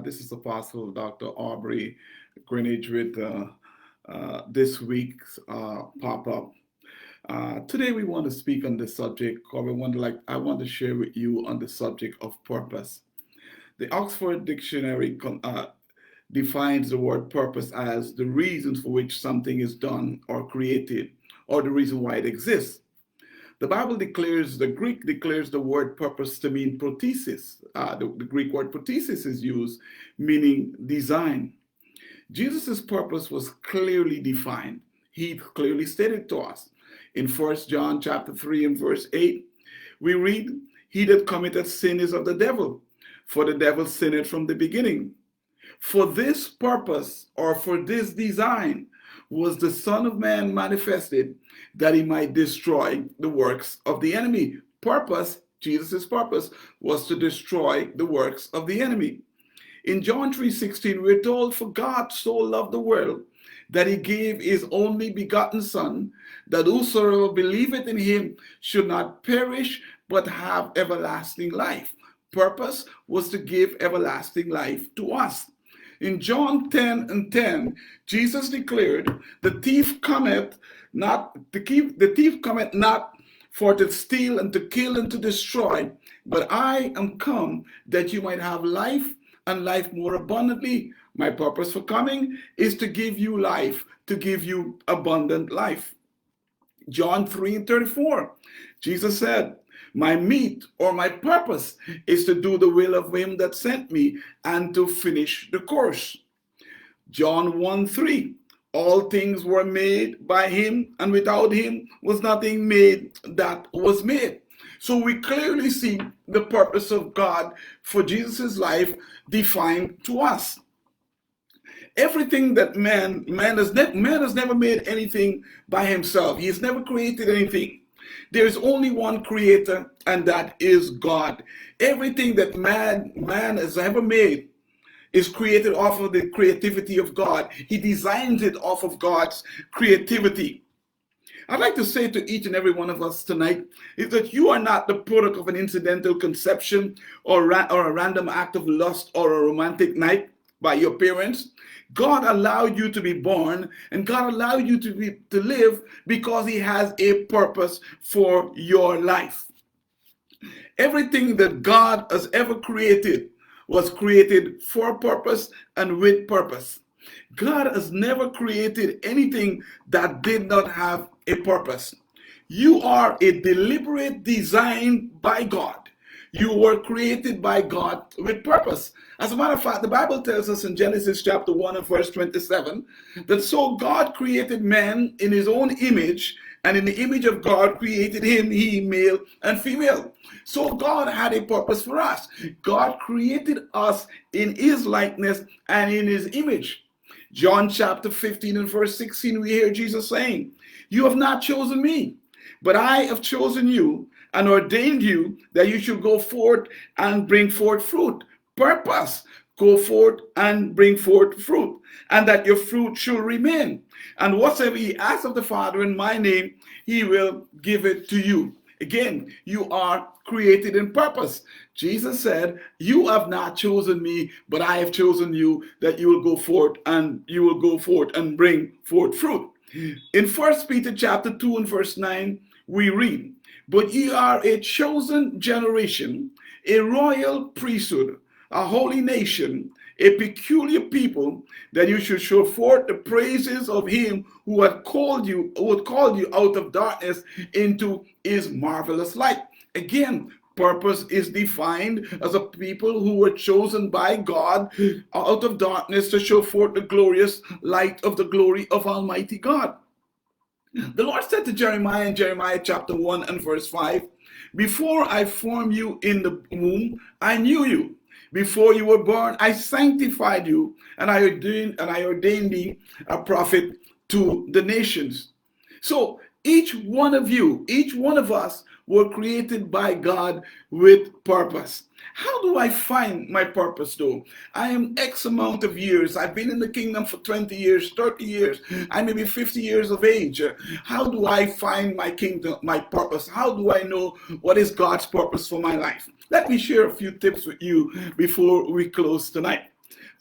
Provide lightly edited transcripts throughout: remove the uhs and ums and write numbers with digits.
This is Apostle Dr. Aubrey Greenwich with this week's pop up. Today we want to speak on this subject, or I want to share with you on the subject of purpose. The Oxford Dictionary defines the word purpose as the reasons for which something is done or created, or the reason why it exists. The Greek declares the word purpose to mean prothesis. The Greek word prothesis is used, meaning design. Jesus' purpose was clearly defined. He clearly stated to us. In 1 John chapter 3 and verse 8, we read, "He that committeth sin is of the devil, for the devil sinned from the beginning. For this purpose, or for this design, was the Son of Man manifested, that he might destroy the works of the enemy." Jesus' purpose was to destroy the works of the enemy. In John 3:16, we're told, "For God so loved the world, that he gave his only begotten Son, that whosoever believeth in him should not perish, but have everlasting life." Purpose was to give everlasting life to us. In John 10 and 10, Jesus declared, the thief cometh not for to steal and to kill and to destroy, but I am come that you might have life and life more abundantly. My purpose for coming is to give you life, to give you abundant life. John 3 and 34, Jesus said, "My meat or my purpose is to do the will of him that sent me and to finish the course." John 1 3, "All things were made by him, and without him was nothing made that was made." So we clearly see the purpose of God for Jesus' life defined to us. Everything that man has never made anything by himself. He has never created anything. There is only one creator, and that is God. Everything that man has ever made is created off of the creativity of God. He designs it off of God's creativity. I'd like to say to each and every one of us tonight is that you are not the product of an incidental conception or a random act of lust or a romantic night by your parents. God allowed you to be born, and God allowed you to live because he has a purpose for your life. Everything that God has ever created was created for purpose and with purpose. God has never created anything that did not have a purpose. You are a deliberate design by God. You were created by God with purpose. As a matter of fact, the Bible tells us in Genesis chapter 1 and verse 27 that so God created man in his own image, and in the image of God created him, he male and female. So God had a purpose for us. God created us in his likeness and in his image. John chapter 15 and verse 16, we hear Jesus saying, "You have not chosen me, but I have chosen you and ordained you that you should go forth and bring forth fruit." Purpose: go forth and bring forth fruit, and that your fruit should remain. And whatsoever ye ask of the Father in my name, he will give it to you. Again, you are created in purpose. Jesus said, "You have not chosen me, but I have chosen you, that you will go forth and bring forth fruit." In 1 Peter chapter 2 and verse 9, we read, "But ye are a chosen generation, a royal priesthood, a holy nation, a peculiar people, that you should show forth the praises of him who had called you out of darkness into his marvelous light." Again, purpose is defined as a people who were chosen by God out of darkness to show forth the glorious light of the glory of Almighty God. The Lord said to Jeremiah in Jeremiah chapter 1 and verse 5, "Before I formed you in the womb, I knew you. Before you were born, I sanctified you, and I ordained thee a prophet to the nations." So each one of you, each one of us were created by God with purpose. How do I find my purpose though? I am X amount of years. I've been in the kingdom for 20 years, 30 years. I may be 50 years of age. How do I find my kingdom, my purpose? How do I know what is God's purpose for my life? Let me share a few tips with you before we close tonight.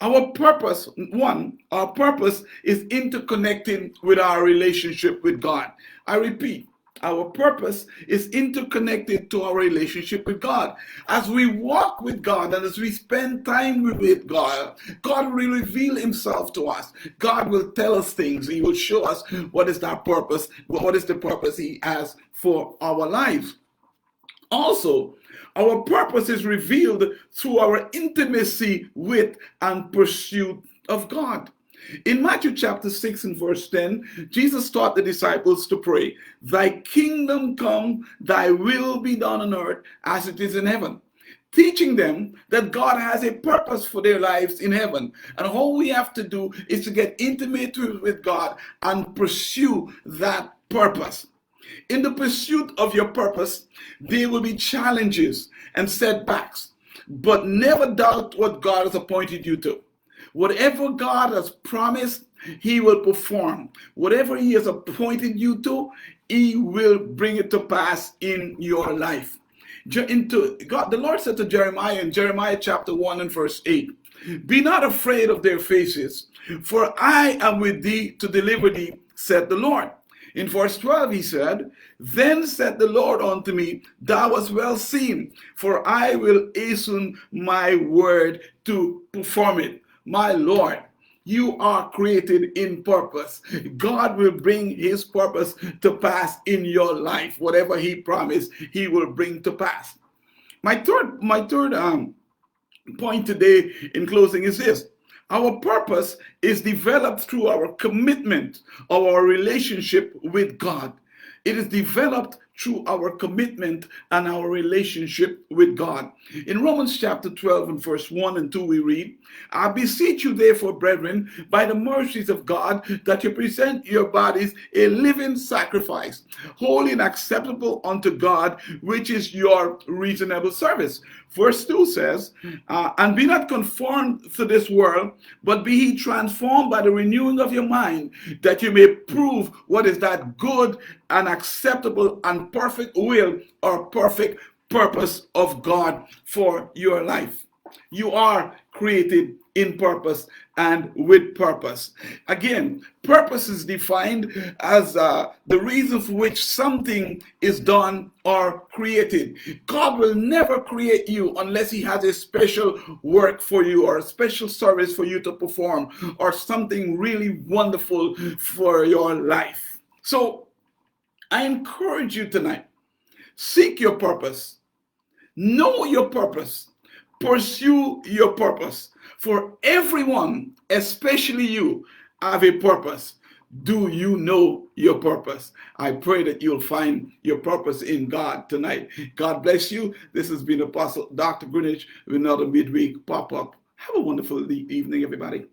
Our purpose, one, our purpose is interconnecting with our relationship with God. I repeat, our purpose is interconnected to our relationship with God. As we walk with God and as we spend time with God, God will reveal himself to us. God will tell us things. He will show us what is our purpose, what is the purpose he has for our lives. Also, our purpose is revealed through our intimacy with and pursuit of God. In Matthew chapter 6 and verse 10, Jesus taught the disciples to pray, "Thy kingdom come, thy will be done on earth as it is in heaven." Teaching them that God has a purpose for their lives in heaven. And all we have to do is to get intimate with God and pursue that purpose. In the pursuit of your purpose, there will be challenges and setbacks, but never doubt what God has appointed you to. Whatever God has promised, he will perform. Whatever he has appointed you to, he will bring it to pass in your life. The Lord said to Jeremiah in Jeremiah chapter 1 and verse 8, "Be not afraid of their faces, for I am with thee to deliver thee, said the Lord." In verse 12 he said, "Then said the Lord unto me, Thou wast well seen, for I will hasten my word to perform it." My Lord, you are created in purpose. God will bring his purpose to pass in your life. Whatever he promised, he will bring to pass. My third point today in closing is this. Our purpose is developed through our commitment or our relationship with God. It is developed through our commitment and our relationship with God. In Romans chapter 12 and verse 1 and 2 we read, "I beseech you therefore, brethren, by the mercies of God, that you present your bodies a living sacrifice, holy and acceptable unto God, which is your reasonable service." Verse 2 says, "And be not conformed to this world, but be ye transformed by the renewing of your mind, that you may prove what is that good and acceptable and perfect will or perfect purpose of God for your life." You are created in purpose and with purpose. Again, purpose is defined as the reason for which something is done or created. God will never create you unless he has a special work for you or a special service for you to perform or something really wonderful for your life. So I encourage you tonight, seek your purpose. Know your purpose. Pursue your purpose. For everyone, especially you, have a purpose. Do you know your purpose? I pray that you'll find your purpose in God tonight. God bless you. This has been Apostle Dr. Greenwich with another midweek pop-up. Have a wonderful evening, everybody.